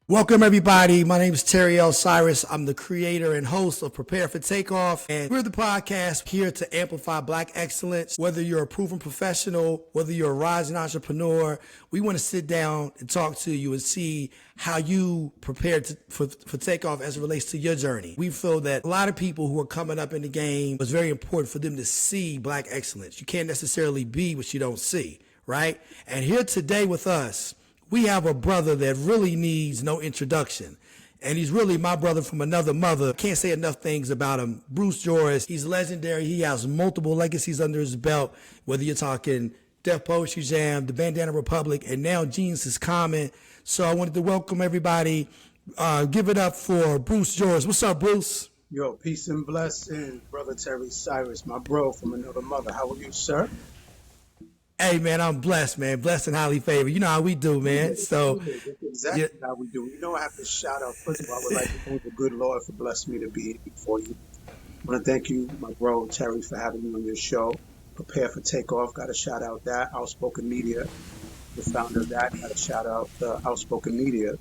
Welcome, everybody. My name is Terry L. Cyrus. I'm the creator and host of Prepare for Takeoff, and we're the podcast here to amplify Black excellence. Whether you're a proven professional, whether you're a rising entrepreneur, we want to sit down and talk to you and see how you prepare for takeoff as it relates to your journey. We feel that a lot of people who are coming up in the game, it's very important for them to see Black excellence. You can't necessarily be what you don't see, right? And here today with us, we have a brother that really needs no introduction. And he's really my brother from another mother. Can't say enough things about him. Bruce Joris, he's legendary. He has multiple legacies under his belt, whether you're talking Def Poetry Jam, the Bandana Republic, and now Genius is Common. So I wanted to welcome everybody. Give it up for Bruce Joris. What's up, Bruce? Yo, peace and blessings, brother Terry Cyrus, my bro from another mother. How are you, sir? Hey, man, I'm blessed, man. Blessed and highly favored. You know how we do, man. So that's exactly how we do. You know, I have to shout out, first of all, I would like to thank the good Lord for blessing me to be here before you. I want to thank you, my bro Terry, for having me on your show. Prepare for Takeoff. Got to shout out that. Outspoken Media, the founder of that. Got to shout out the Outspoken Media.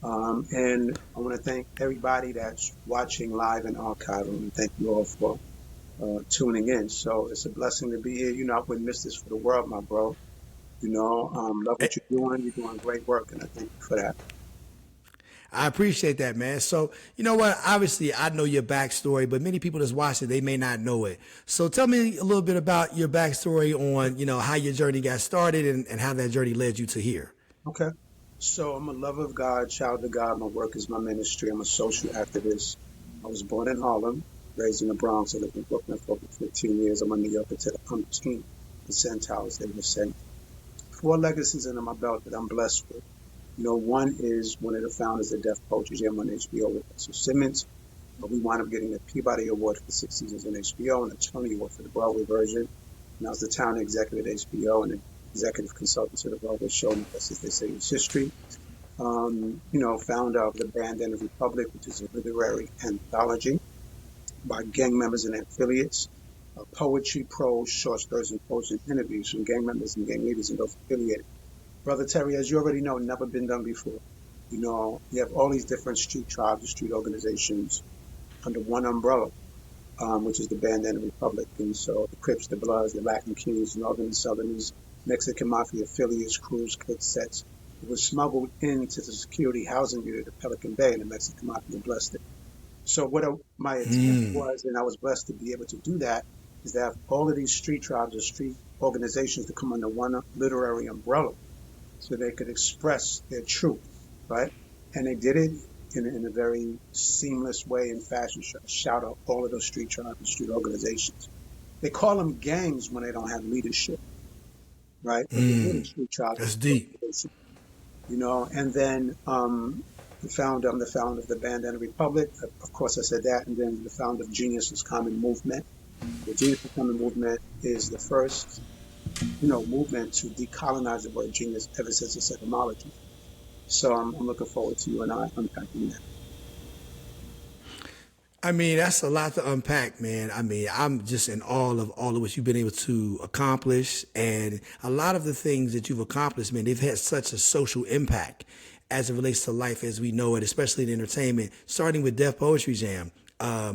And I want to thank everybody that's watching live and archiving. And thank you all for tuning in. So it's a blessing to be here. You know, I wouldn't miss this for the world, my bro. You know, love what you're doing. You're doing great work, and I thank you for that. I appreciate that, man. So, you know what? Obviously, I know your backstory, but many people that's watching, they may not know it. So tell me a little bit about your backstory on, you know, how your journey got started and how that journey led you to here. Okay. So I'm a lover of God, child of God. My work is my ministry. I'm a social activist. I was born in Harlem, raised in the Bronx. I lived in Brooklyn for over 15 years. I'm a New Yorker to the umpteen, the Centaurs, they were saying. 4 legacies under my belt that I'm blessed with. You know, one is one of the founders of Def Poetry Jam on HBO with Russell Simmons. We wound up getting a Peabody Award for 6 seasons on HBO and a Tony Award for the Broadway version. And I was the town executive at HBO and an executive consultant to the Broadway show, and as they say, it's history. You know, founder of the Bandana Republic, which is a literary anthology by gang members and their affiliates. Poetry, prose, short stories, and poetry interviews from gang members and gang leaders and those affiliated. Brother Terry, as you already know, never been done before. You know, you have all these different street tribes and street organizations under one umbrella, which is the Bandana Republic. And so the Crips, the Bloods, the Latin Kings, Northern and Southerners, Mexican Mafia affiliates, crews, cliques, sets. It was smuggled into the security housing unit of Pelican Bay, and the Mexican Mafia blessed it. So what my intent was, and I was blessed to be able to do that, is to have all of these street tribes or street organizations to come under one literary umbrella so they could express their truth, right? And they did it in a very seamless way and fashion. Shout out all of those street tribes and street organizations. They call them gangs when they don't have leadership, right? Street tribes. That's deep. You know, and then I'm the founder of the Bandana Republic. Of course, I said that. And then the founder of Genius is Common Movement. The Genius is Common Movement is the first, you know, movement to decolonize the word genius ever since its etymology. So I'm looking forward to you and I unpacking that. I mean, that's a lot to unpack, man. I mean, I'm just in awe of all of what you've been able to accomplish. And a lot of the things that you've accomplished, man, they've had such a social impact as it relates to life as we know it, especially in entertainment, starting with Def Poetry Jam.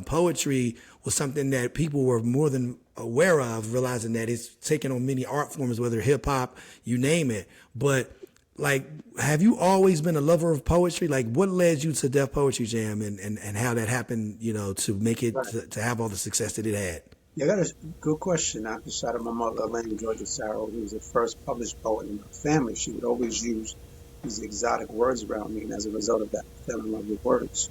Poetry was something that people were more than aware of, realizing that it's taken on many art forms, whether hip hop, you name it. But like, have you always been a lover of poetry? Like, what led you to Def Poetry Jam and how that happened, you know, to make it, Right. to have all the success that it had? Yeah, that is a good question. I just shout out my mother, Elaine Georgia Sarrow, who was the first published poet in my family. She would always use these exotic words around me, and as a result of that, I fell in love with words.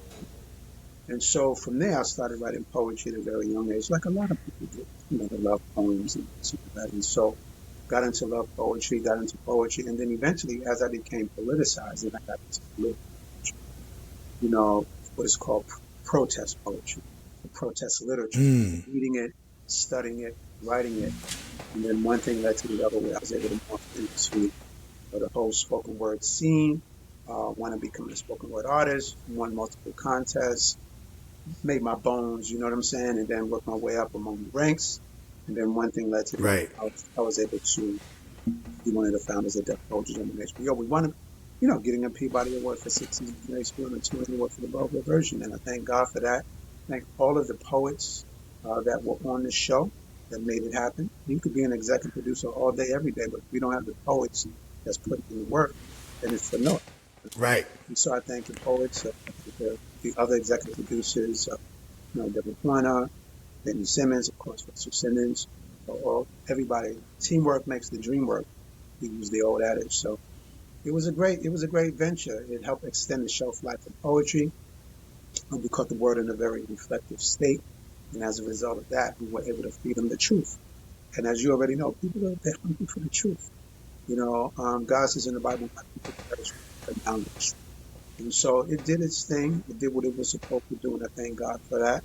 And so from there, I started writing poetry at a very young age, like a lot of people do. You know, they love poems and stuff like that. And so got into love poetry, got into poetry, and then eventually, as I became politicized, then I got into political poetry. You know, what is called protest poetry, or protest literature, reading it, studying it, writing it. And then one thing led to the other, where I was able to morph into the whole spoken word scene, want to become a spoken word artist, won multiple contests, made my bones, you know what I'm saying, and then worked my way up among the ranks. And then one thing led to the Right. I was able to be one of the founders of Def Poetry Jam on HBO. We wound up getting a Peabody Award for 6 seasons in HBO and a Tony Award for the Broadway version. And I thank God for that. Thank all of the poets that were on the show that made it happen. You could be an executive producer all day, every day, but if we don't have the poets that's putting in the work, then it's for naught. Right. And so I thank the poets, the other executive producers, Deborah Pointer, Benny Simmons, of course, Russell Simmons, everybody. Teamwork makes the dream work. To use the old adage. So it was a great venture. It helped extend the shelf life of poetry. We caught the word in a very reflective state, and as a result of that, we were able to feed them the truth. And as you already know, they're hungry for the truth. God says in the Bible, "My people perish for lack of knowledge." And so it did its thing. It did what it was supposed to do, and I thank God for that.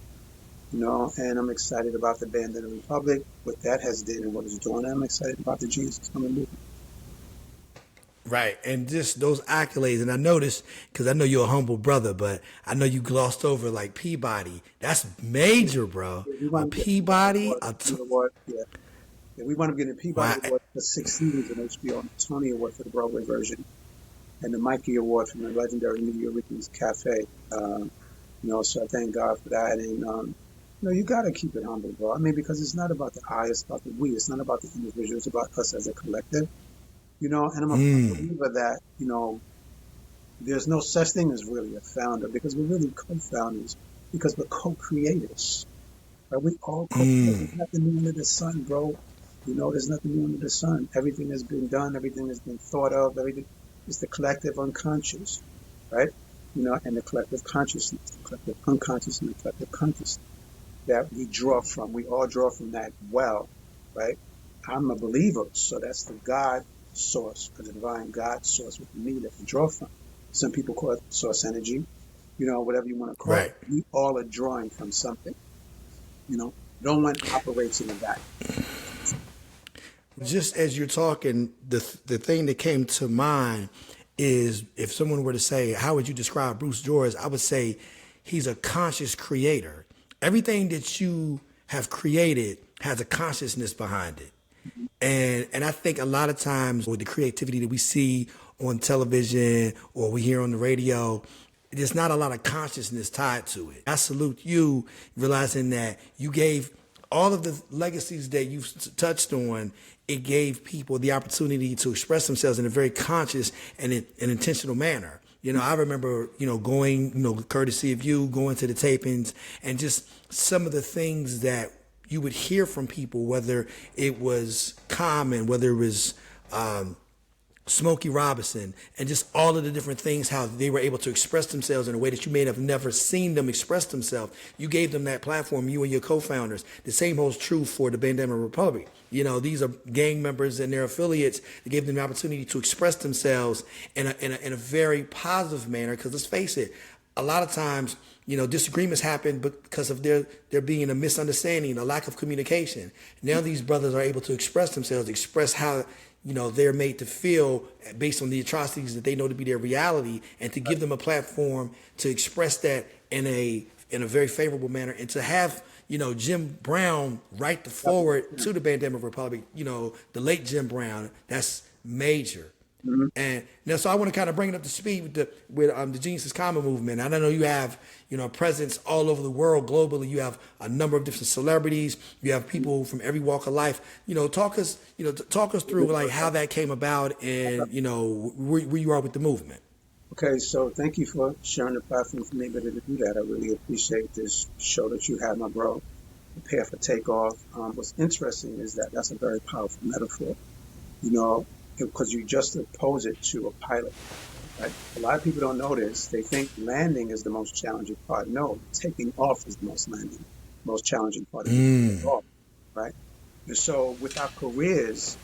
And I'm excited about the Band of the Republic, what that has did and what it's doing. I'm excited about the Jesus Coming movement. Right. And just those accolades. And I noticed, because I know you're a humble brother, but I know you glossed over like Peabody. That's major, bro. Yeah, we A want to get Peabody. the award. Yeah, we want to get a Peabody Wow. Award for 6 seasons in HBO, and the Tony Award for the Broadway version, and the Mikey Award from the legendary New Yorkers Cafe. So I thank God for that. And you got to keep it humble, bro. I mean, because it's not about the I, it's about the we. It's not about the individual. It's about us as a collective. And I'm a believer that there's no such thing as really a founder, because we're really co-founders, because we're co-creators. Right? We all co-create. There's nothing new under the sun, bro. There's nothing new under the sun. Everything has been done. Everything has been thought of. Everything is the collective unconscious, right? And the collective consciousness, the collective unconscious, and the collective consciousness that we draw from. We all draw from that well, right? I'm a believer, so that's the God source, the divine God source within me that we draw from. Some people call it source energy, whatever you want to call it. We all are drawing from something. No one operates in a vacuum. Just as you're talking, the thing that came to mind is, if someone were to say, how would you describe Bruce George? I would say he's a conscious creator. Everything that you have created has a consciousness behind it. And I think a lot of times with the creativity that we see on television or we hear on the radio, there's not a lot of consciousness tied to it. I salute you realizing that you gave all of the legacies that you've touched on. It gave people the opportunity to express themselves in a very conscious and an intentional manner. I remember, going, courtesy of you, going to the tapings, and just some of the things that you would hear from people, whether it was Common, whether it was Smokey Robinson, and just all of the different things, how they were able to express themselves in a way that you may have never seen them express themselves. You gave them that platform, you and your co-founders. The same holds true for the Band of the Republic. These are gang members and their affiliates that gave them the opportunity to express themselves in a very positive manner, because let's face it, a lot of times, disagreements happen because of there being a misunderstanding, a lack of communication. Now these brothers are able to express themselves, express how they're made to feel based on the atrocities that they know to be their reality, and to give them a platform to express that in a very favorable manner, and to have Jim Brown write the forward to the Bandana Republic, the late Jim Brown. That's major. Mm-hmm. And now, so I want to kind of bring it up to speed with the Genius is Common movement. And I know you have a presence all over the world globally. You have a number of different celebrities. You have people from every walk of life. Talk us through like how that came about, and where you are with the movement. Okay, so thank you for sharing the platform for me to do that. I really appreciate this show that you have, my bro. Prepare for takeoff. What's interesting is that that's a very powerful metaphor. Because you just oppose it to a pilot. Right? A lot of people don't know this. They think landing is the most challenging part. No, taking off is the most challenging part of taking off, right? And so with our careers,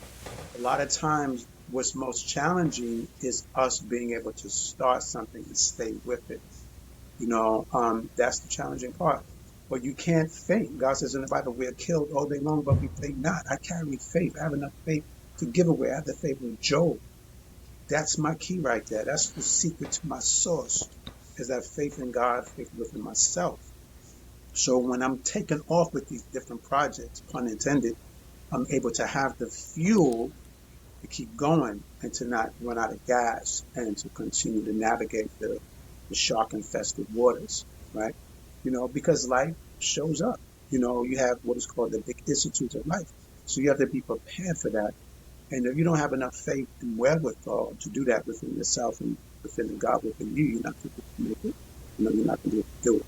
a lot of times what's most challenging is us being able to start something and stay with it. That's the challenging part. But you can't faint. God says in the Bible, we're killed all day long, but we faint not. I carry faith. I have enough faith to give away. I have the faith with Job. That's my key right there. That's the secret to my source, is that faith in God, faith within myself. So when I'm taking off with these different projects, pun intended, I'm able to have the fuel to keep going and to not run out of gas and to continue to navigate the shark infested waters, right? Because life shows up. You have what is called the vicissitudes of life. So you have to be prepared for that. And if you don't have enough faith and wherewithal to do that within yourself and within the God within you, you're not going to make it. You're not going to be able to do it.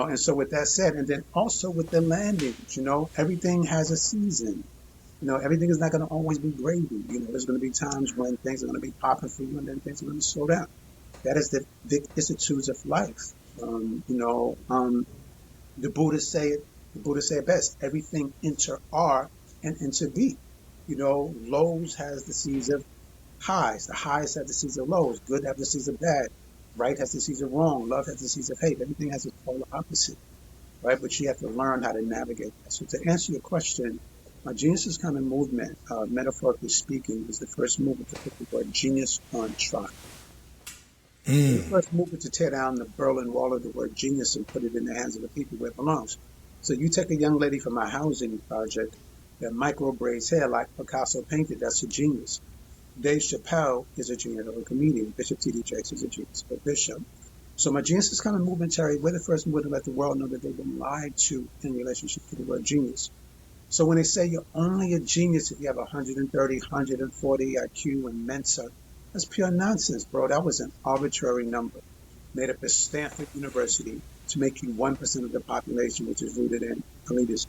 And so with that said, and then also with the landings, everything has a season. Everything is not going to always be gravy. There's going to be times when things are going to be popping for you and then things are going to slow down. That is the vicissitudes of life. The Buddhists say it best. Everything inter R and inter B. Lows has the seeds of highs. The highs have the seeds of lows. Good have the seeds of bad. Right has the seeds of wrong. Love has the seeds of hate. Everything has its polar opposite. Right? But you have to learn how to navigate that. So to answer your question, Genius is Coming movement, metaphorically speaking, is the first movement to put the word genius on trial. The first movement to tear down the Berlin Wall of the word genius and put it in the hands of the people where it belongs. So you take a young lady from a housing project that micro braids hair like Picasso painted, that's a genius. Dave Chappelle is a genius of a comedian. Bishop T.D. Jakes is a genius of a bishop. So my Genius is Coming movement, Terry, we're the first movement to let the world know that they've been lied to in relationship to the word genius. So when they say you're only a genius if you have 130, 140 IQ and Mensa, that's pure nonsense, bro. That was an arbitrary number made up at Stanford University to make you 1% of the population, which is rooted in elitism.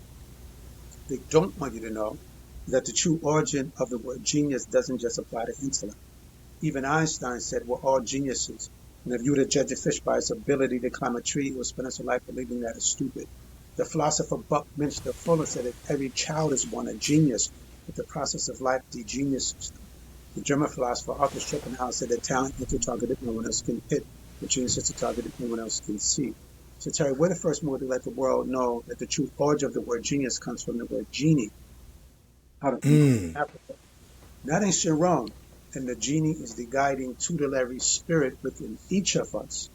They don't want you to know that the true origin of the word genius doesn't just apply to intellect. Even Einstein said we're all geniuses. And if you were to judge a fish by its ability to climb a tree, you will spend its life believing that it's stupid. The philosopher Buckminster Fuller said that every child is born a genius, but the process of life degeniuses them. The German philosopher Arthur Schopenhauer said that talent is a target that no one else can hit, but genius is a target that no one else can see. So Terry, we're the first movement to let the world know that the true origin of the word genius comes from the word genie out of Africa, not ancient Rome. And the genie is the guiding tutelary spirit within each of us.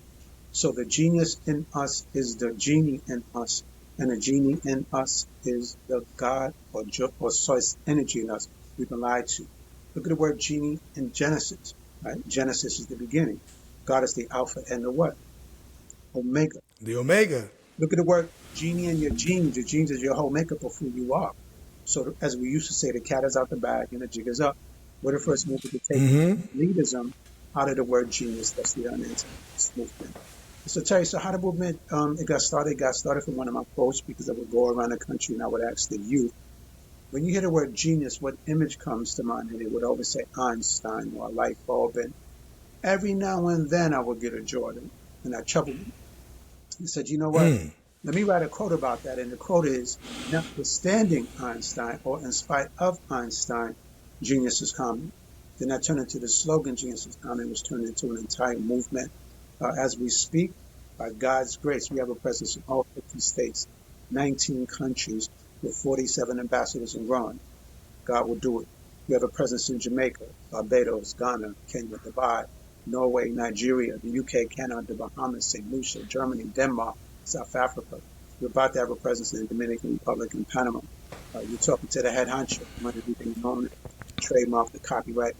So the genius in us is the genie in us, and the genie in us is the God or source energy in us. We've been lied to. Look at the word genie in Genesis, right? Genesis is the beginning. God is the Alpha and the what? Omega. The Omega. Look at the word genie in your genes. Your genes is your whole makeup of who you are. So as we used to say, the cat is out the bag and the jig is up. We're the first movement to take elitism out of the word genius. That's the anti movement. So Terry, so how the movement it got started from one of my quotes, because I would go around the country and I would ask the youth, when you hear the word genius, what image comes to mind? And they would always say Einstein or a light bulb. And every now and then I would get a Jordan, and I chuckled. He said, you know what? Let me write a quote about that. And the quote is, notwithstanding Einstein, or in spite of Einstein, genius is coming. Then that turned into the slogan, genius is coming, was turned into an entire movement. As we speak, by God's grace, we have a presence in all 50 states, 19 countries, with 47 ambassadors and growing. God will do it. We have a presence in Jamaica, Barbados, Ghana, Kenya, Dubai, Norway, Nigeria, the UK, Canada, the Bahamas, St. Lucia, Germany, Denmark, South Africa. We're about to have a presence in the Dominican Republic and Panama. You're talking to the head honcho, everything known, trademark, the copyright.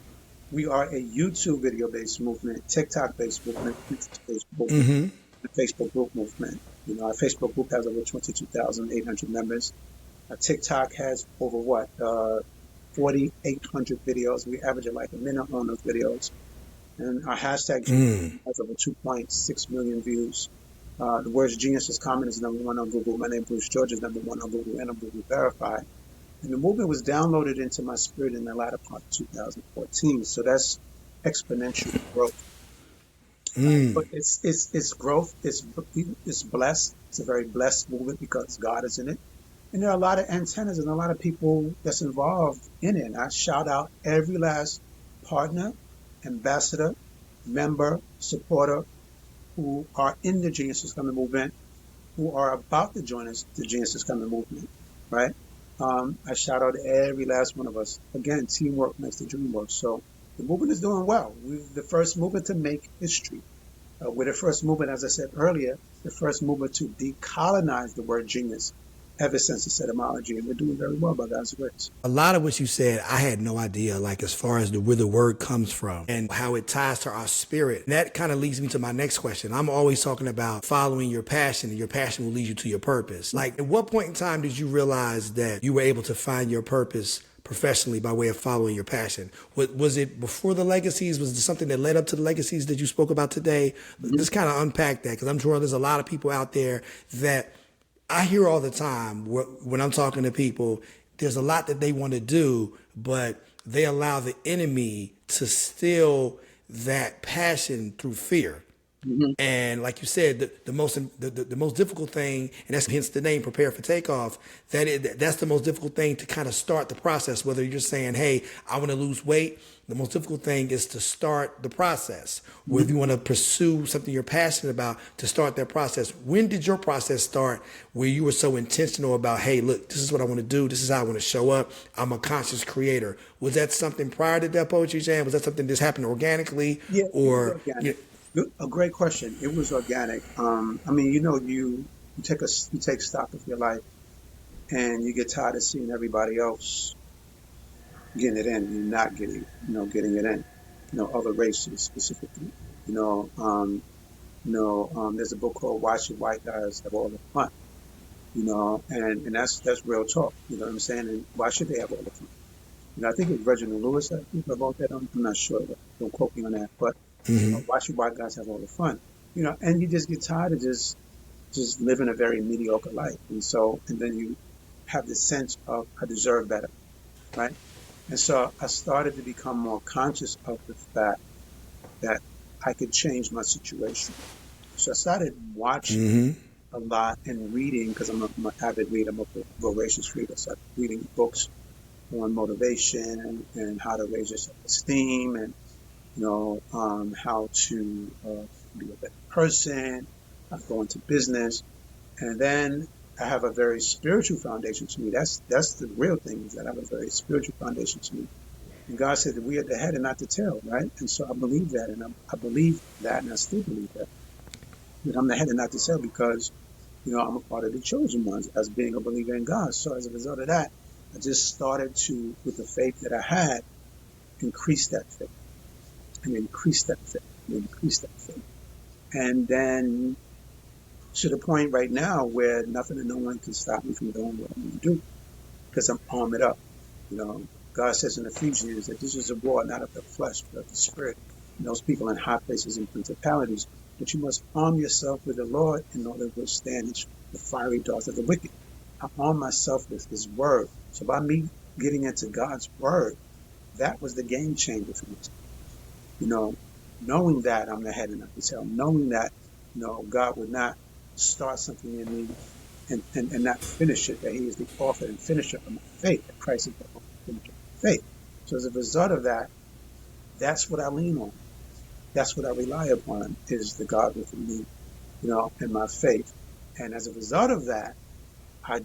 We are a YouTube video-based movement, TikTok-based movement, Pinterest-based movement, a Facebook group movement. Our Facebook group has over 22,800 members. Our TikTok has over 4,800 videos. We average like a minute on those videos. And our hashtag has over 2.6 million views. The words genius is common is number one on Google. My name is Bruce George is number one on Google and on Google Verified. And the movement was downloaded into my spirit in the latter part of 2014. So that's exponential growth. But it's growth. It's blessed. It's a very blessed movement because God is in it. And there are a lot of antennas and a lot of people that's involved in it. And I shout out every last partner, ambassador, member, supporter who are in the Genius is Coming movement, who are about to join us, the Genius is Coming movement, right? I shout out every last one of us. Again, teamwork makes the dream work. So the movement is doing well. We're the first movement to make history. We're the first movement, as I said earlier, the first movement to decolonize the word genius. ever since the etymology, and we're doing very well by God's grace. A lot of what you said, I had no idea, like as far as where the word comes from and how it ties to our spirit. And that kind of leads me to my next question. I'm always talking about following your passion, and your passion will lead you to your purpose. Like, at what point in time did you realize that you were able to find your purpose professionally by way of following your passion? Was it before the legacies? Was it something that led up to the legacies that you spoke about today? Just kind of unpack that, because I'm sure there's a lot of people out there that I hear all the time when I'm talking to people. There's a lot that they want to do, but they allow the enemy to steal that passion through fear. Mm-hmm. And like you said, the most difficult thing, and that's hence the name "Prepare for Takeoff." That's the most difficult thing to kind of start the process. Whether you're saying, "Hey, I want to lose weight," the most difficult thing is to start the process. Mm-hmm. Whether you want to pursue something you're passionate about, to start that process. When did your process start, where you were so intentional about, "Hey, look, this is what I want to do. This is how I want to show up. I'm a conscious creator"? Was that something prior to that Poetry Jam? Was that something that happened organically, Yeah, or? organic. A great question. It was organic. I mean, you take stock of your life, and you get tired of seeing everybody else getting it in and not getting it in. Other races specifically. There's a book called "Why Should White Guys Have All the Fun?" And that's real talk. You know what I'm saying? And why should they have all the fun? I think it was Reginald Lewis that wrote that. I'm not sure. Don't quote me on that. But why should white guys have all the fun? And you just get tired of just living a very mediocre life. And then you have this sense of, I deserve better, right? And so I started to become more conscious of the fact that I could change my situation. So I started watching a lot and reading, because I'm an avid reader, I'm a voracious reader. So I'm reading books on motivation and how to raise your self-esteem, and how to be a better person, how to go into business. And then I have a very spiritual foundation to me. That's the real thing, is that I have a very spiritual foundation to me. And God said that we are the head and not the tail, right? And so I believe that, and I believe that, and I still believe that I'm the head and not the tail, because I'm a part of the chosen ones as being a believer in God. So as a result of that, I just started to, with the faith that I had, increase that faith. And increase that faith, and increase that faith. And then to the point right now where nothing and no one can stop me from doing what I'm going to do, because I'm armored up. God says in Ephesians that this is a war not of the flesh, but of the spirit. And those people in high places and principalities, that you must arm yourself with the Lord in order to withstand the fiery darts of the wicked. I arm myself with His word. So by me getting into God's word, that was the game changer for me. Knowing that I'm the head and not the tail, knowing that, God would not start something in me and not finish it, that He is the author and finisher of my faith, that Christ is the author and finisher of my faith. So as a result of that, that's what I lean on. That's what I rely upon, is the God within me, and my faith. And as a result of that, I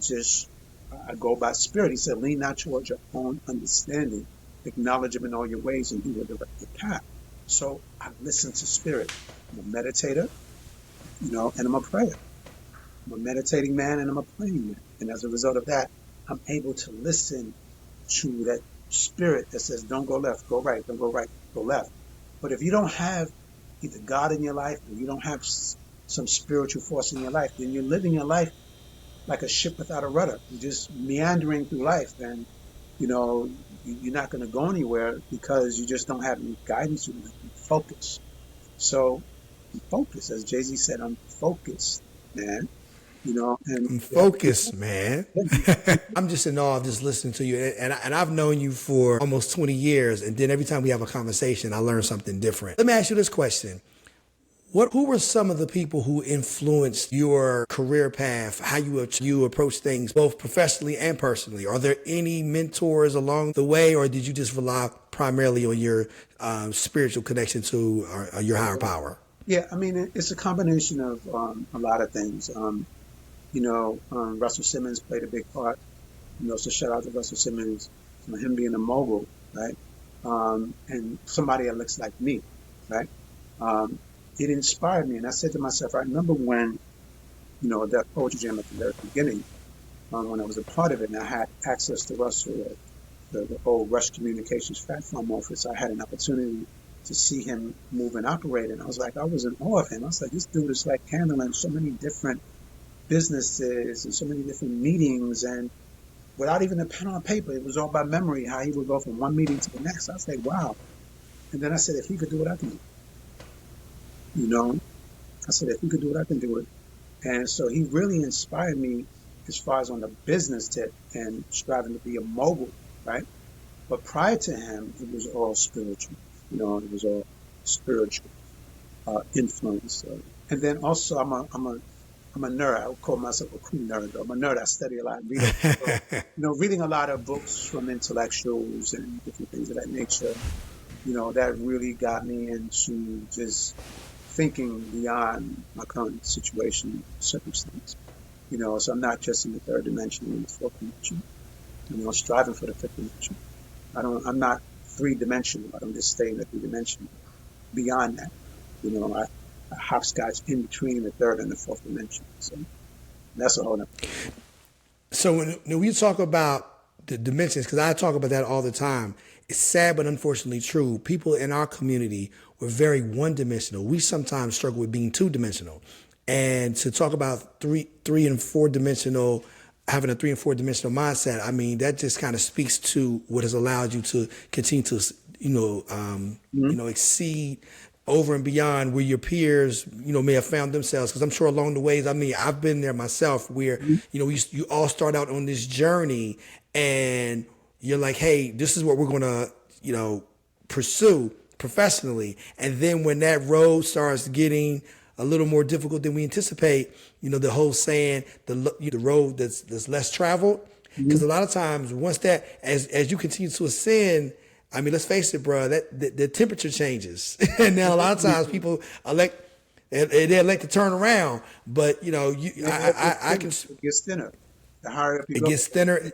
go by spirit. He said, lean not towards your own understanding. Acknowledge Him in all your ways, and He will direct your path. So I listen to spirit. I'm a meditator, and I'm a prayer. I'm a meditating man and I'm a praying man. And as a result of that, I'm able to listen to that spirit that says, don't go left, go right, don't go right, go left. But if you don't have either God in your life, or you don't have some spiritual force in your life, then you're living your life like a ship without a rudder. You're just meandering through life, and you're not going to go anywhere, because you just don't have any guidance. You don't have any focus. So I'm focused, as Jay-Z said, I'm focused, man. And I'm focused, man. I'm just in awe of just listening to you. And I've known you for almost 20 years. And then every time we have a conversation, I learn something different. Let me ask you this question. Who were some of the people who influenced your career path, how you approach things, both professionally and personally? Are there any mentors along the way, or did you just rely primarily on your spiritual connection to your higher power? Yeah, I mean, it's a combination of a lot of things. Russell Simmons played a big part. So shout out to Russell Simmons, him being a mogul, right? And somebody that looks like me, right? It inspired me. And I said to myself, I remember when, that Poetry Jam at the very beginning, when I was a part of it, and I had access to Russell, the old Rush Communications platform office. I had an opportunity to see him move and operate, and I was like, I was in awe of him. I was like, this dude is like handling so many different businesses and so many different meetings, and without even a pen on paper, it was all by memory how he would go from one meeting to the next. I was like, wow. And then I said, if he could do it, I can do it. You know, I said, if he could do it, I can do it. And so he really inspired me as far as on the business tip and striving to be a mogul, right? But prior to him, it was all spiritual. You know, it was all spiritual influence. And then also, I'm a nerd. I would call myself a cool nerd. Though. I'm a nerd. I study a lot, reading a lot of books from intellectuals and different things of that nature. You know, that really got me into just thinking beyond my current situation, circumstance. You know, so I'm not just in the third dimension, I'm in the fourth dimension. You know, striving for the fifth dimension. I'm not three-dimensional. I don't just stay in the three-dimensional. Beyond that, you know, I hopscotch in between the third and the fourth dimension. So that's a whole other. So when we talk about the dimensions, because I talk about that all the time, it's sad but unfortunately true. People in our community were very one-dimensional. We sometimes struggle with being two-dimensional. And to talk about three and four dimensional, having a 3 and 4 dimensional mindset, I mean, that just kind of speaks to what has allowed you to continue to, exceed over and beyond where your peers, may have found themselves. Because I'm sure along the ways, I mean, I've been there myself where, you all start out on this journey and you're like, hey, this is what we're going to, pursue professionally. And then when that road starts getting a little more difficult than we anticipate, the whole saying, the road that's less traveled. Because a lot of times once that, as you continue to ascend, I mean, let's face it, bro, that the temperature changes. And now a lot of times people they elect to turn around, but I can. It gets thinner. The higher up you go, it gets thinner.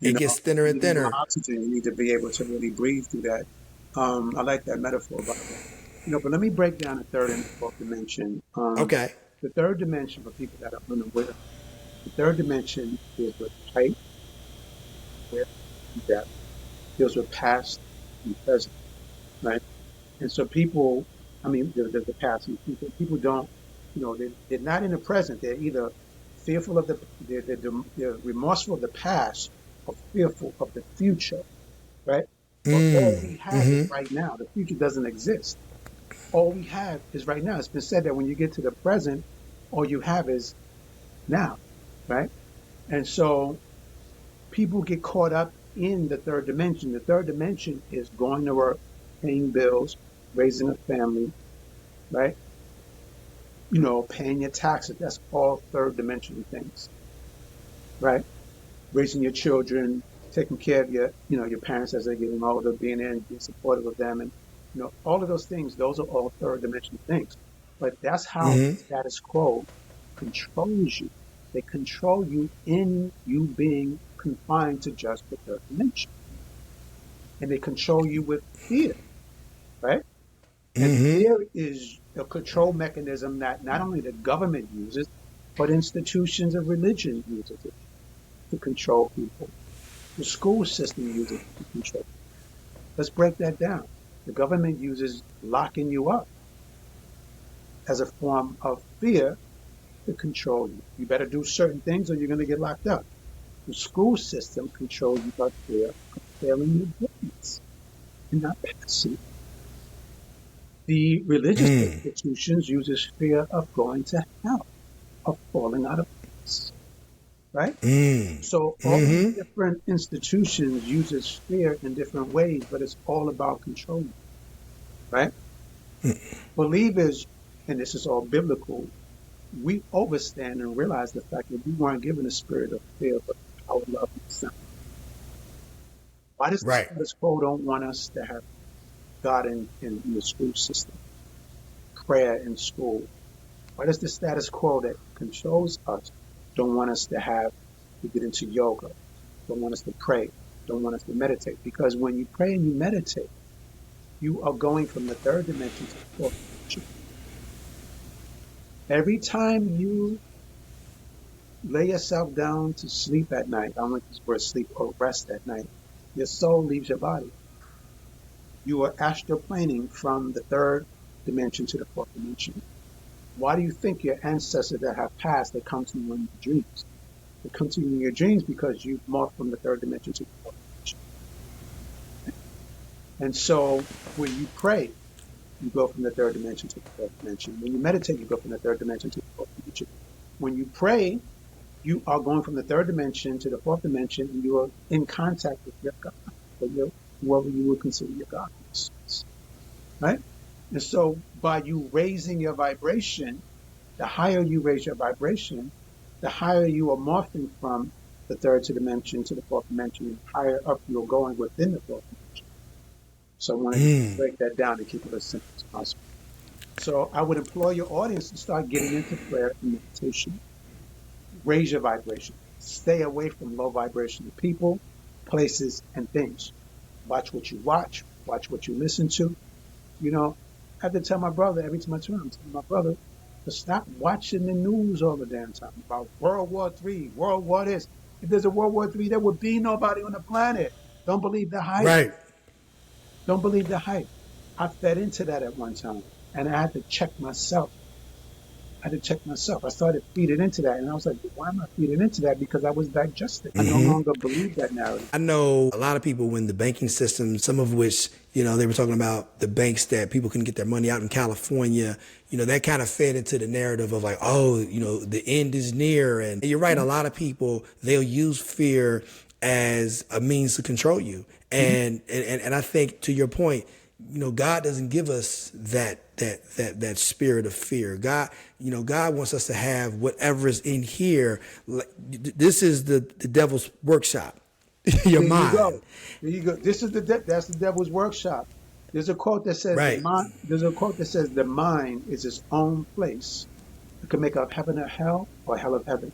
It gets thinner and thinner. Oxygen. You need to be able to really breathe through that. I like that metaphor, by the way. But let me break down the third and the fourth dimension. Okay. The third dimension, for people that are unaware, the third dimension deals with height, width, and depth. Deals with past and present, right? And so people, I mean, the past and people don't, they're not in the present. They're either fearful of they're remorseful of the past or fearful of the future, right? But all we have is right now. The future doesn't exist. All we have is right now. It's been said that when you get to the present, all you have is now, right? And so people get caught up in the third dimension. The third dimension is going to work, paying bills, raising a family, right? Paying your taxes. That's all third dimension things, right? Raising your children, taking care of your parents as they're getting older, being there and being supportive of them. And, all of those things, those are all third dimension things. But that's how the status quo controls you. They control you in you being confined to just the third dimension. And they control you with fear, right? And fear is a control mechanism that not only the government uses, but institutions of religion uses it to control people. The school system uses it to control people. Let's break that down. The government uses locking you up as a form of fear to control you. You better do certain things or you're going to get locked up. The school system controls you by fear of failing your grades and not passing. The religious institutions uses fear of going to hell, of falling out of place, right? So all the different institutions uses fear in different ways, but it's all about controlling, right? Believers, and this is all biblical, we overstand and realize the fact that we weren't given a spirit of fear, but power, love, and sound. Why does the status quo don't want us to have God in the school system, prayer in school? Why does the status quo that controls us don't want us to get into yoga, don't want us to pray, don't want us to meditate? Because when you pray and you meditate, you are going from the third dimension to the fourth dimension. Every time you lay yourself down to sleep at night, I don't like this word sleep or rest at night, your soul leaves your body. You are astroplaning from the third dimension to the fourth dimension. Why do you think your ancestors that have passed, they come to you in your dreams? They come to you in your dreams because you've morphed from the third dimension to the fourth dimension. And so when you pray, you go from the third dimension to the fourth dimension. When you meditate, you go from the third dimension to the fourth dimension. When you pray, you are going from the third dimension to the fourth dimension, and you are in contact with your God, or whoever you would consider your God, right? And so by you raising your vibration, the higher you raise your vibration, the higher you are morphing from the third dimension to the fourth dimension, and higher up you're going within the fourth dimension. So I wanted to break that down and keep it as simple as possible. So I would implore your audience to start getting into prayer and meditation. Raise your vibration. Stay away from low vibration people, places, and things. Watch what you watch what you listen to. You know, I have to tell my brother every time I turn, I'm telling my brother to stop watching the news all the damn time about World War III, World War this. If there's a World War III, there would be nobody on the planet. Don't believe the hype. Right. Don't believe the hype. I fed into that at one time, and I had to check myself. I started feeding into that, and I was like, why am I feeding into that? Because I was digesting. I no longer believe that narrative. I know a lot of people when the banking system, some of which, they were talking about the banks that people couldn't get their money out in California, that kind of fed into the narrative of like, oh, the end is near. And you're right, a lot of people, they'll use fear as a means to control you. And I think to your point, God doesn't give us that spirit of fear. God wants us to have whatever is in here. This is the devil's workshop. Your There mind. you go. There you go. This is that's the devil's workshop. There's a quote that says Right. the mind is its own place. It can make a heaven of hell or hell of heaven.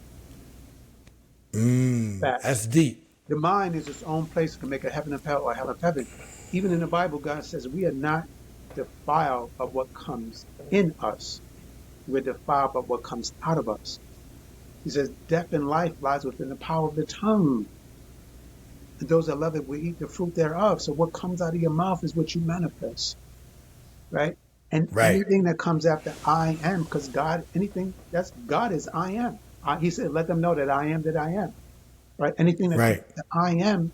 Fact. That's deep. The mind is its own place. It can make a heaven of hell or hell of heaven. Even in the Bible, God says we are not defiled of what comes in us. We're defiled by what comes out of us. He says death and life lies within the power of the tongue. And those that love it will eat the fruit thereof. So what comes out of your mouth is what you manifest. Right? And Right. anything that comes after I am, because God is I am. He said, let them know that I am. Right? Anything that Right. I am,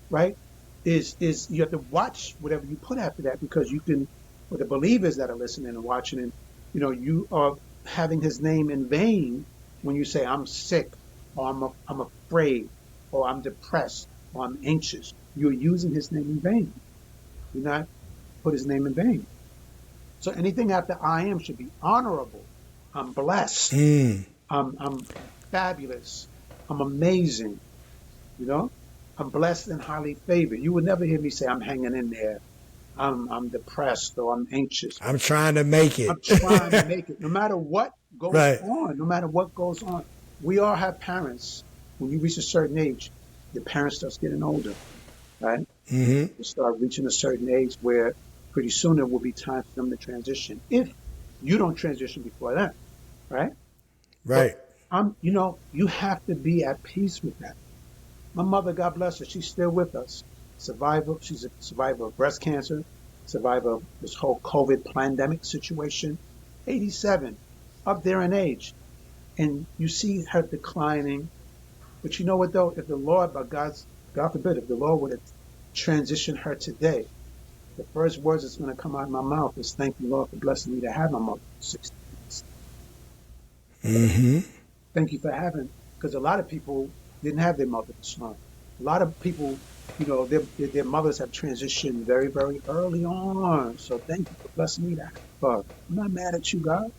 right, is you have to watch whatever you put after that, because you can, for the believers that are listening and watching, and you are having his name in vain when you say I'm sick, or I'm afraid, or I'm depressed, or I'm anxious. You're using his name in vain. Do not put his name in vain. So anything after I am should be honorable. I'm blessed. I'm fabulous. I'm amazing. I'm blessed and highly favored. You would never hear me say I'm hanging in there. I'm depressed or I'm anxious. I'm trying to make it. I'm trying to make it. No matter what goes Right. on, we all have parents. When you reach a certain age, your parents start getting older, right? You start reaching a certain age where pretty soon it will be time for them to transition. If you don't transition before that, right? Right. But you have to be at peace with that. My mother, God bless her, she's still with us. Survivor. She's a survivor of breast cancer, survivor of this whole COVID pandemic situation. 87, up there in age. And you see her declining. But you know what, though? If the Lord, God forbid, if the Lord would have transitioned her today, the first words that's going to come out of my mouth is, thank you, Lord, for blessing me to have my mother for 60 years. Thank you for having, because a lot of people didn't have their mother this long. A lot of people, their mothers have transitioned very, very early on. So thank you for blessing me to have her. I'm not mad at you, God.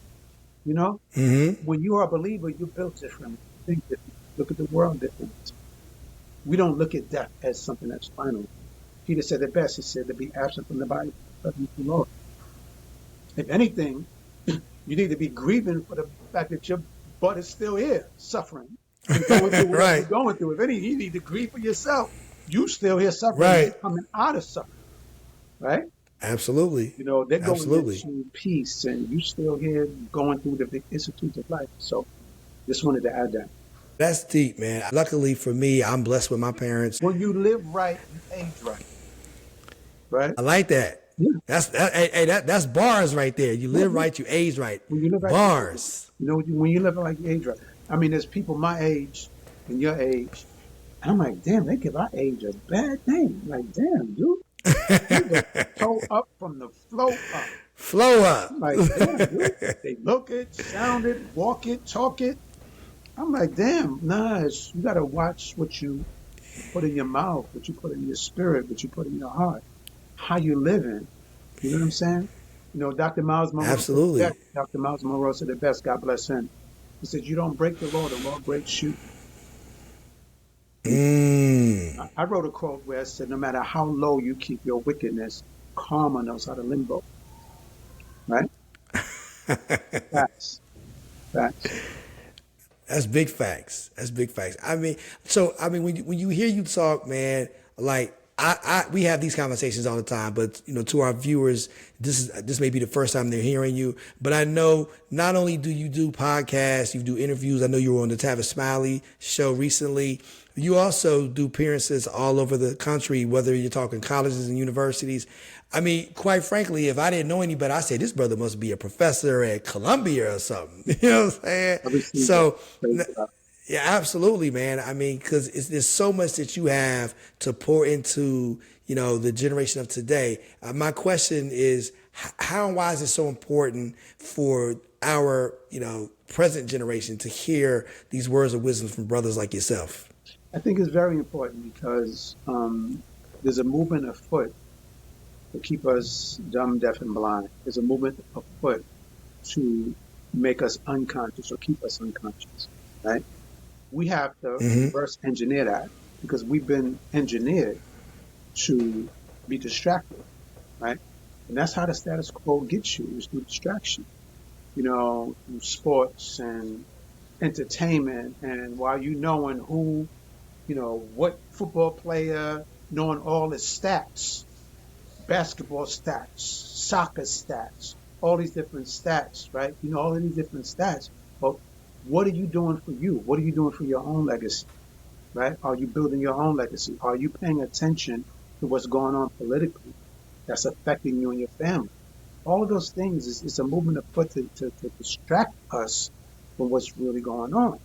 When you are a believer, you're built differently. You think differently. Look at the world differently. We don't look at death as something that's final. Peter said it best. He said to be absent from the body, present with the Lord. If anything, you need to be grieving for the fact that your butt is still here, suffering, and going through what Right. you're going through. If anything, you need to grieve for yourself. You still here suffering. Right. They're coming out of suffering, right? Absolutely. They're going Absolutely. into peace, and you still here going through the vicissitudes of life. So, just wanted to add that. That's deep, man. Luckily for me, I'm blessed with my parents. When you live right, you age right, right? I like that. Yeah. That's bars right there. You Yeah, live yeah. right, you age right. When you live right, you age right. Bars. You know, when you live like you age right. I mean, there's people my age and your age, and I'm like, damn, they give our age a bad name. I'm like, damn, dude, you the toe up from the flow up. Flow up. I'm like, damn, dude. They look it, sound it, walk it, talk it. I'm like, damn, nah, you got to watch what you put in your mouth, what you put in your spirit, what you put in your heart, how you living. You know what I'm saying? You know, Dr. Miles Monroe said the Absolutely. best. Dr. Miles Monroe said the best. God bless him. He said, you don't break the law breaks you. Mm. I wrote a quote where I said, no matter how low you keep your wickedness, karma knows how to limbo. Right? Facts. Facts. That's big facts. That's big facts. When you hear you talk, man, like we have these conversations all the time, but to our viewers, this may be the first time they're hearing you. But I know not only do you do podcasts, you do interviews. I know you were on the Tavis Smiley show recently. You also do appearances all over the country, whether you're talking colleges and universities. I mean, quite frankly, if I didn't know any better, I'd say this brother must be a professor at Columbia or something. You know what I'm saying? I received that. So, Praise God. yeah, absolutely, man. I mean, because there's so much that you have to pour into, the generation of today. My question is, how and why is it so important for our, present generation to hear these words of wisdom from brothers like yourself? I think it's very important because there's a movement afoot to keep us dumb, deaf, and blind. There's a movement afoot to make us unconscious or keep us unconscious, right? We have to reverse engineer that because we've been engineered to be distracted, right? And that's how the status quo gets you, is through distraction. Through sports and entertainment, and while you knowing who, what football player, knowing all his stats, basketball stats, soccer stats, all these different stats, right? All of these different stats. But what are you doing for you? What are you doing for your own legacy, right? Are you building your own legacy? Are you paying attention to what's going on politically that's affecting you and your family? All of those things is a movement afoot to distract us from what's really going on.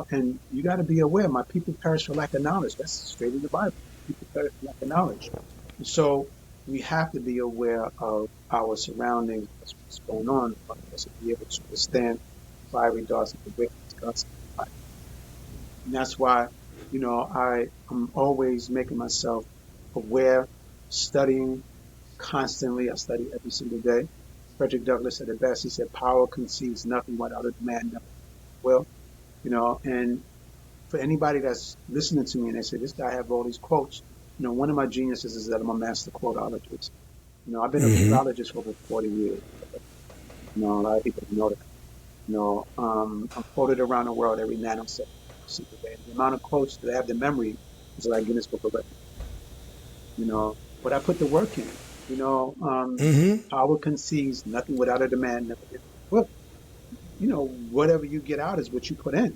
And you got to be aware, my people perish for lack of knowledge. That's straight in the Bible. People perish for lack of knowledge. And so we have to be aware of our surroundings, what's going on, for us to be able to withstand fiery darts of the wicked God's life. And that's why, I'm always making myself aware, studying constantly. I study every single day. Frederick Douglass said it best. He said, power conceives nothing without a demand, nothing will. And for anybody that's listening to me and they say, this guy have all these quotes, one of my geniuses is that I'm a master quotologist. I've been a quotologist for over 40 years. A lot of people don't know that. I'm quoted around the world every nanosecond. The amount of quotes that I have the memory is like Guinness Book of Records. But I put the work in. Power conceives nothing without a demand, nothing. Well, whatever you get out is what you put in.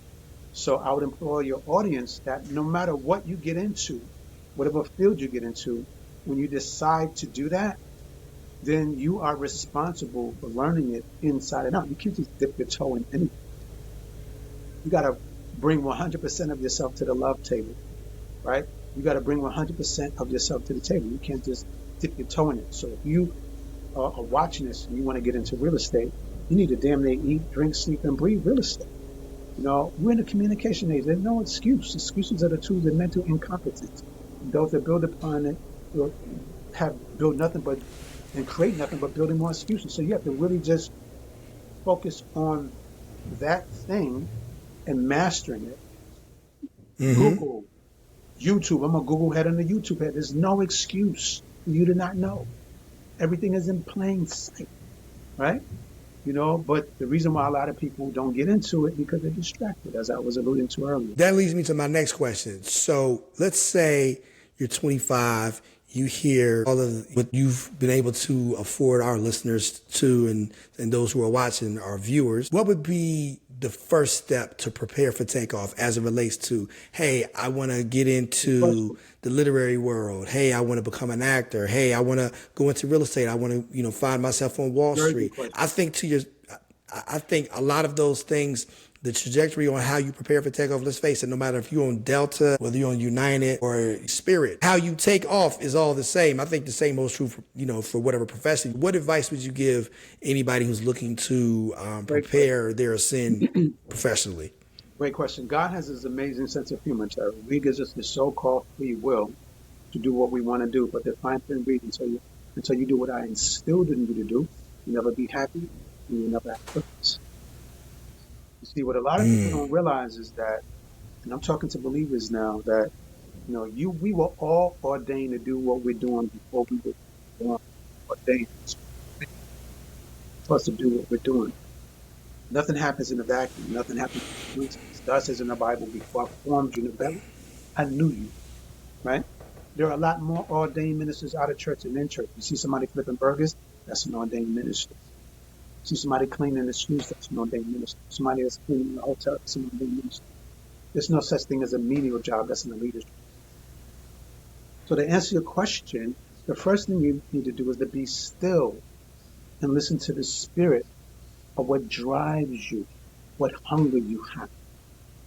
So I would implore your audience that no matter what you get into, whatever field you get into, when you decide to do that, then you are responsible for learning it inside and out. You can't just dip your toe in anything. You got to bring 100% of yourself to the love table, right? You got to bring 100% of yourself to the table. You can't just dip your toe in it. So if you are watching this and you want to get into real estate, you need to damn near eat, drink, sleep, and breathe real estate. We're in a communication age. There's no excuse. Excuses are the tools of mental incompetence. Those that build upon it will have built nothing but and create nothing but building more excuses. So you have to really just focus on that thing and mastering it. Google, YouTube. I'm a Google head and a YouTube head. There's no excuse for you to not know. Everything is in plain sight, right? But the reason why a lot of people don't get into it because they're distracted, as I was alluding to earlier. That leads me to my next question. So let's say you're 25, you hear all of what you've been able to afford our listeners to, and those who are watching, our viewers. What would be the first step to prepare for takeoff as it relates to, hey, I want to get into the literary world. Hey, I want to become an actor. Hey, I want to go into real estate. I want to, find myself on Wall Street. I think a lot of those things, the trajectory on how you prepare for takeoff, let's face it, no matter if you're on Delta, whether you're on United or Spirit, how you take off is all the same. I think the same holds true for, for whatever profession. What advice would you give anybody who's looking to prepare their ascent professionally? Great question. God has this amazing sense of humor, Terry. He gives us the so-called free will to do what we want to do, but the fine print read until you do what I instilled in you to do, you'll never be happy and you'll never have purpose. You see, what a lot of people don't realize is that, and I'm talking to believers now, that we were all ordained to do what we're doing before we were born. Ordained for us to do what we're doing. Nothing happens in a vacuum. Nothing happens in coincidence. God says in the Bible, before I formed you in the belly, I knew you. Right? There are a lot more ordained ministers out of church than in church. You see somebody flipping burgers, that's an ordained minister. See somebody cleaning the shoes, that's an ordained minister. Somebody that's cleaning the hotel, that's an ordained minister. There's no such thing as a menial job, that's in the leadership. So to answer your question, the first thing you need to do is to be still and listen to the spirit of what drives you, what hunger you have.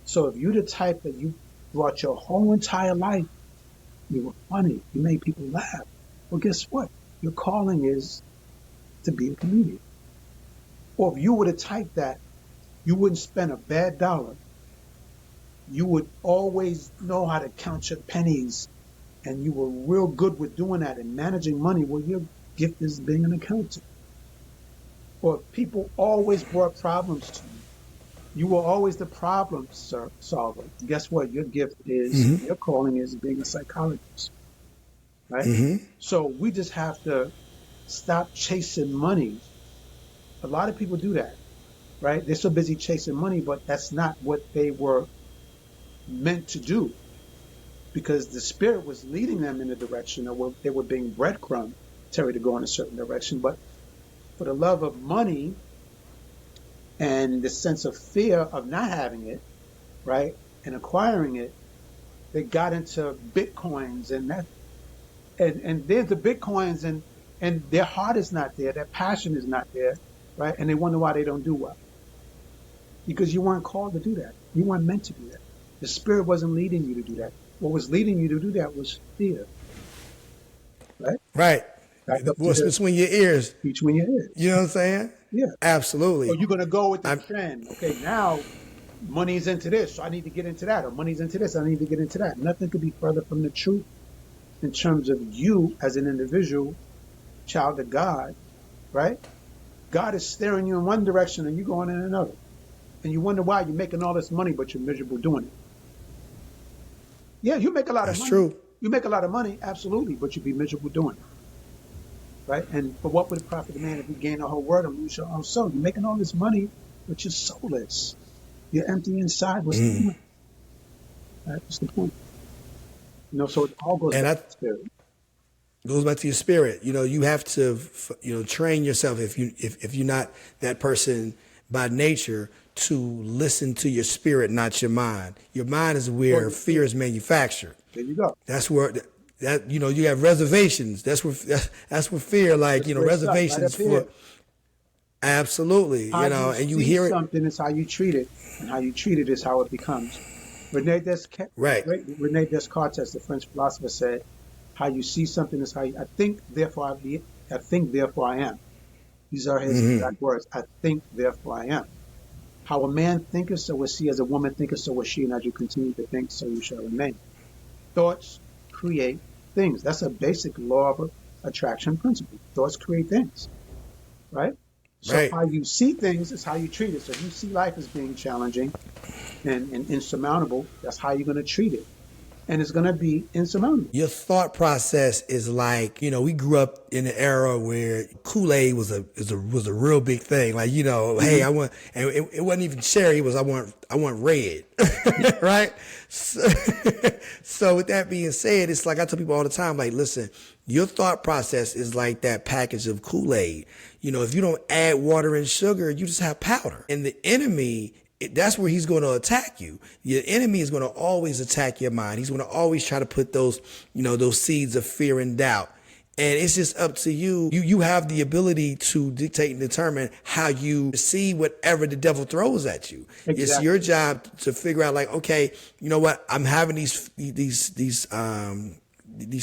So if you're the type that you throughout your whole entire life, you were funny, you made people laugh. Well, guess what? Your calling is to be a comedian. Or if you were the type that you wouldn't spend a bad dollar, you would always know how to count your pennies, and you were real good with doing that and managing money, well, your gift is being an accountant. Or if people always brought problems to you were always the problem solver. Guess what? Your gift is, your calling is being a psychologist. Right? So we just have to stop chasing money. A lot of people do that, right? They're so busy chasing money, but that's not what they were meant to do, because the Spirit was leading them in a direction, or they were being breadcrumbed, Terry, to go in a certain direction. But for the love of money and the sense of fear of not having it, right, and acquiring it, they got into Bitcoins and they're the Bitcoins, and their heart is not there, their passion is not there. Right? And they wonder why they don't do well. Because you weren't called to do that. You weren't meant to do that. The Spirit wasn't leading you to do that. What was leading you to do that was fear. Right? Right. What's between your ears? Between your ears. You know what I'm saying? Yeah. Absolutely. So you're going to go with the trend. Okay, now money's into this, so I need to get into that. Or money's into this, I need to get into that. Nothing could be further from the truth in terms of you as an individual, child of God, right? God is steering you in one direction and you're going in another. And you wonder why you're making all this money, but you're miserable doing it. Yeah, you make a lot of money. That's true. You make a lot of money, absolutely, but you'd be miserable doing it. Right? And for what would it profit a man if you gain the whole world and lose your own soul? You're making all this money, but you're soulless. You're empty inside. What's the point? That's the point. So it all goes back to the Spirit. Goes back to your spirit. You have to, train yourself if you're not that person by nature, to listen to your spirit, not your mind. Your mind is where fear is manufactured. There you go. That's where you have reservations. That's where fear, reservations for. Absolutely, and you hear something is how you treat it, and how you treat it is how it becomes. Rene Descartes, the French philosopher, said, "How you see something is how I think. Therefore, I think. Therefore, I am." These are his exact words. I think, therefore, I am. How a man thinketh, so is he. As a woman thinketh, so is she. And as you continue to think, so you shall remain. Thoughts create things. That's a basic law of attraction principle. Thoughts create things, right? So how you see things is how you treat it. So if you see life as being challenging and insurmountable, that's how you're going to treat it. and it's going to be insurmountable. Your thought process is like, we grew up in an era where Kool-Aid was a real big thing. Like, hey, I want, and it wasn't even cherry. It was, I want red, right? So with that being said, it's like I tell people all the time, like, listen, your thought process is like that package of Kool-Aid. If you don't add water and sugar, you just have powder. And the enemy, that's where he's going to attack you. Your enemy is going to always attack your mind. He's going to always try to put those seeds of fear and doubt. And it's just up to you. You have the ability to dictate and determine how you see whatever the devil throws at you. Exactly. It's your job to figure out, like, okay, you know what? I'm having these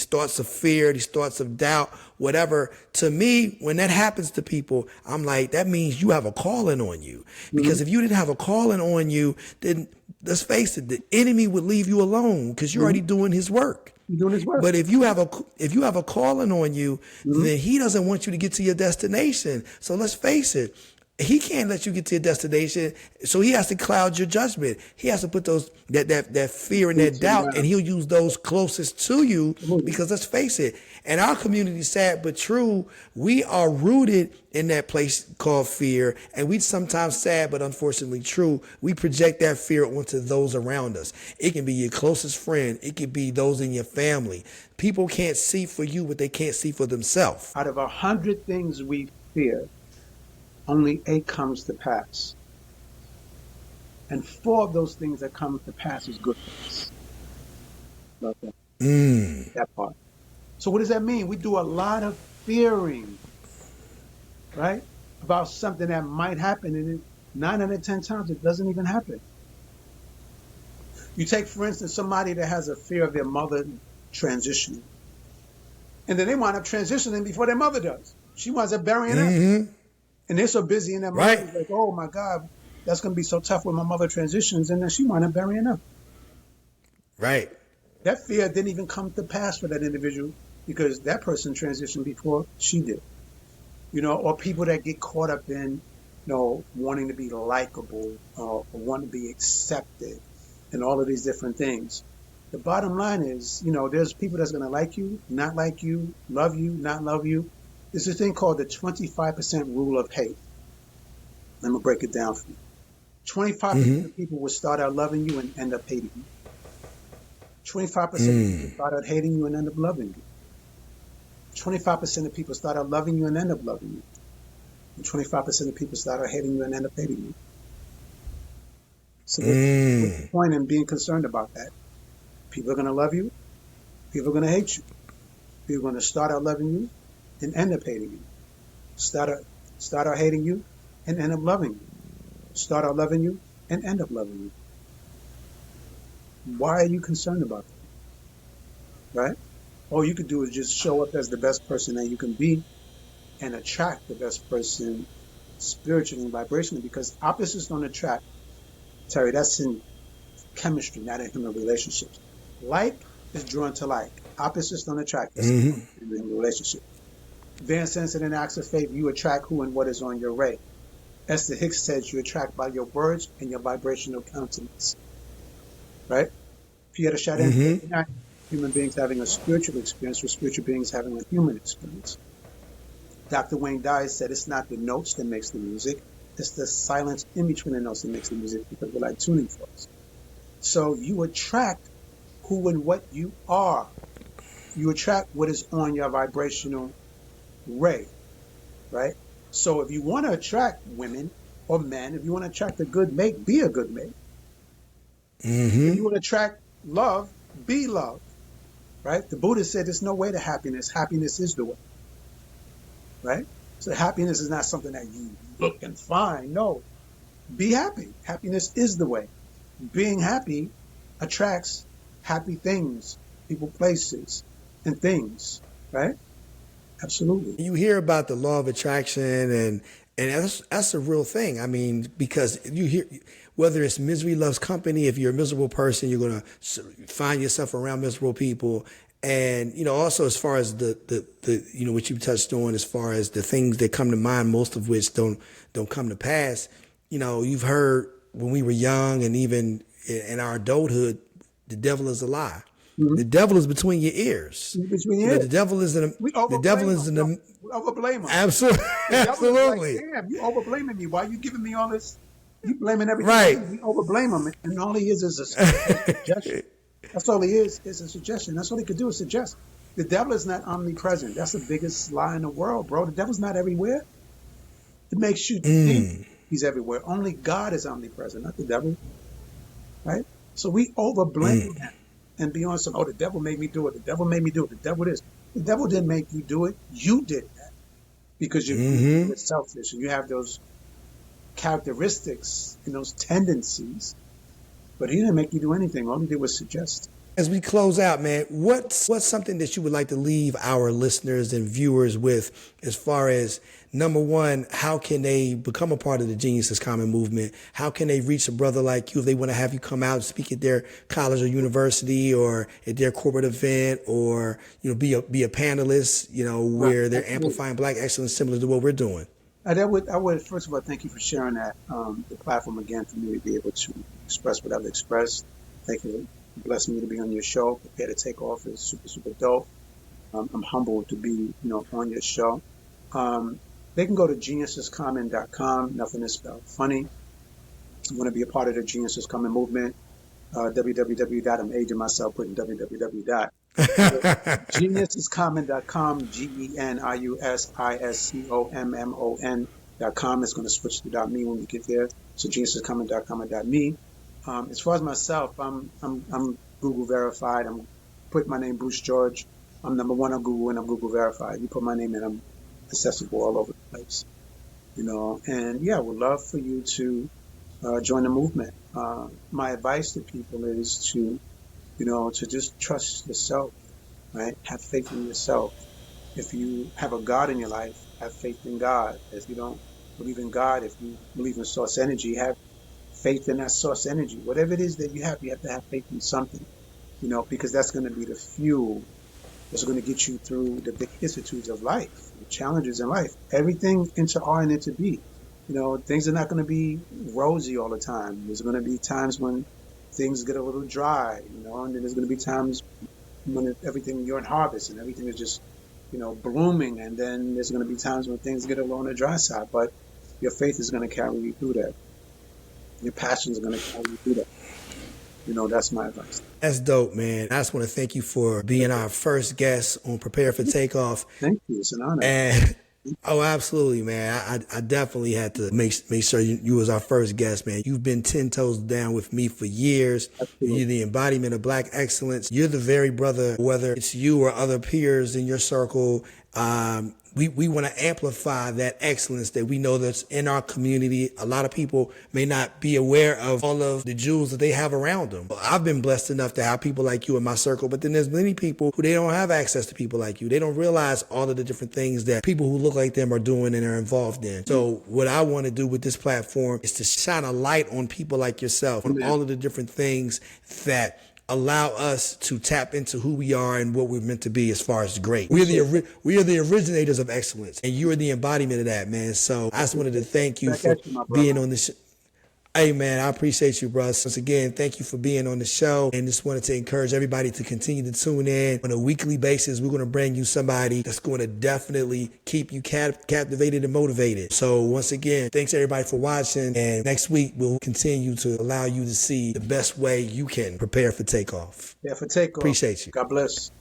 thoughts of fear, these thoughts of doubt, whatever. To me, when that happens to people, I'm like, that means you have a calling on you. Because if you didn't have a calling on you, then let's face it, the enemy would leave you alone because you're already doing his work. You're doing his work. But if you have a calling on you, then he doesn't want you to get to your destination. So let's face it. He can't let you get to your destination, so he has to cloud your judgment. He has to put that fear and that doubt, and he'll use those closest to you. Because let's face it, in our community, sad but true, we are rooted in that place called fear, and we sometimes sad but unfortunately true. We project that fear onto those around us. It can be your closest friend. It could be those in your family. People can't see for you what they can't see for themselves. Out of 100 things we fear, only 8 comes to pass. And 4 of those things that come to pass is good for us. Love that. That part. So what does that mean? We do a lot of fearing, right? About something that might happen, and 9 out of 10 times it doesn't even happen. You take, for instance, somebody that has a fear of their mother transitioning. And then they wind up transitioning before their mother does. She winds up burying her. And they're so busy in that moment, right. Like, oh my God, that's going to be so tough when my mother transitions, and then she wound up burying her. Right. That fear didn't even come to pass for that individual because that person transitioned before she did. Or people that get caught up in, wanting to be likable or wanting to be accepted and all of these different things. The bottom line is, there's people that's going to like you, not like you, love you, not love you. There's a thing called the 25% rule of hate. Let me break it down for you. 25% of people will start out loving you and end up hating you. 25% of people start out hating you and end up loving you. 25% of people start out loving you and end up loving you. And 25% of people start out hating you and end up hating you. So what's the point in being concerned about that? People are going to love you. People are going to hate you. People are going to start out loving you and end up hating you. Start out hating you and end up loving you. Start out loving you and end up loving you. Why are you concerned about that? Right? All you could do is just show up as the best person that you can be and attract the best person spiritually and vibrationally, because opposites don't attract. Terry, that's in chemistry, not in human relationships. Like is drawn to like. Opposites don't attract. That's in a relationship. Van Sensen and Acts of Faith, you attract who and what is on your ray. Esther Hicks says you attract by your words and your vibrational countenance. Right? Pierre Chardin, human beings having a spiritual experience with spiritual beings having a human experience. Dr. Wayne Dyer said it's not the notes that makes the music, it's the silence in between the notes that makes the music, because we're like tuning forks. So you attract who and what you are. You attract what is on your vibrational ray, right? So if you want to attract women or men, if you want to attract a good mate, be a good mate. If you want to attract love, be love, right? The Buddha said there's no way to happiness. Happiness is the way, right? So happiness is not something that you look and find. No, be happy. Happiness is the way. Being happy attracts happy things, people, places, and things, right? Absolutely. You hear about the law of attraction, and that's a real thing. I mean, because you hear, whether it's misery loves company, if you're a miserable person, you're going to find yourself around miserable people. And, also as far as the what you touched on, as far as the things that come to mind, most of which don't come to pass. You've heard when we were young and even in our adulthood, the devil is a lie. Mhm. The devil is between your ears. Between You know, the years. devil is in We the devil overblame is them. in No, the we overblame them. absolutely, The devil is like, absolutely damn, you overblaming me. Why you giving me all this? You blaming everything on right. me. We overblame him. And all he is a suggestion. That's all he is a suggestion. That's all he could do is suggest. The devil is not omnipresent. That's the biggest lie in the world, bro. The devil's not everywhere. It makes you think he's everywhere. Only God is omnipresent, not the devil, right? So we overblame him and be on some, oh, the devil made me do it. The devil made me do it. The devil this. The devil didn't make you do it. You did that because you're greedy, you're selfish, and you have those characteristics and those tendencies. But he didn't make you do anything. All he did was suggest. As we close out, man, what's something that you would like to leave our listeners and viewers with as far as, number one, how can they become a part of the Geniuses Common movement? How can they reach a brother like you if they want to have you come out and speak at their college or university or at their corporate event or, you know, be a panelist, you know, where they're amplifying Black excellence similar to what we're doing? I would first of all thank you for sharing that the platform again for me to be able to express what I've expressed. Thank you for blessing me to be on your show. Prepare to Take Off is super dope. I'm humbled to be on your show. They can go to geniusescommon.com. Nothing is spelled funny. You want to be a part of the Geniuses Common movement? www. I'm aging myself putting www. Geniusescommon.com, GENIUSISCOMMON.com. It's going to switch to .me when you get there. So geniusescommon.com and .me. As far as myself, I'm Google verified. I'm putting my name Bruce George. I'm number one on Google and I'm Google verified. You put my name in, I'm accessible all over the place. And yeah, I would love for you to join the movement. My advice to people is to just trust yourself, right? Have faith in yourself. If you have a God in your life, have faith in God. If you don't believe in God, if you believe in source energy, have faith in that source energy. Whatever it is that you have to have faith in something, because that's going to be the fuel that's going to get you through the vicissitudes of life, the challenges in life. Everything into R and into B. Things are not going to be rosy all the time. There's going to be times when things get a little dry, and then there's going to be times when everything you're in harvest and everything is just, blooming. And then there's going to be times when things get a little on the dry side, but your faith is going to carry you through that. Your passion is going to carry you through that. That's my advice. That's dope, man. I just want to thank you for being our first guest on Prepare for Takeoff. Thank you. It's an honor. And oh, absolutely, man. I definitely had to make sure you was our first guest, man. You've been 10 toes down with me for years. Absolutely. You're the embodiment of Black excellence. You're the very brother, whether it's you or other peers in your circle. We want to amplify that excellence that we know that's in our community. A lot of people may not be aware of all of the jewels that they have around them. I've been blessed enough to have people like you in my circle, but then there's many people who they don't have access to people like you. They don't realize all of the different things that people who look like them are doing and are involved in. So what I want to do with this platform is to shine a light on people like yourself, on all of the different things that allow us to tap into who we are and what we're meant to be as far as great. We are the originators of excellence, and you are the embodiment of that, man. So I just wanted to thank you for being on this. Hey, man, I appreciate you, bro. Once again, thank you for being on the show, and just wanted to encourage everybody to continue to tune in on a weekly basis. We're going to bring you somebody that's going to definitely keep you captivated and motivated. So once again, thanks everybody for watching, and next week we'll continue to allow you to see the best way you can prepare for takeoff. Yeah, for takeoff. Appreciate you. God bless.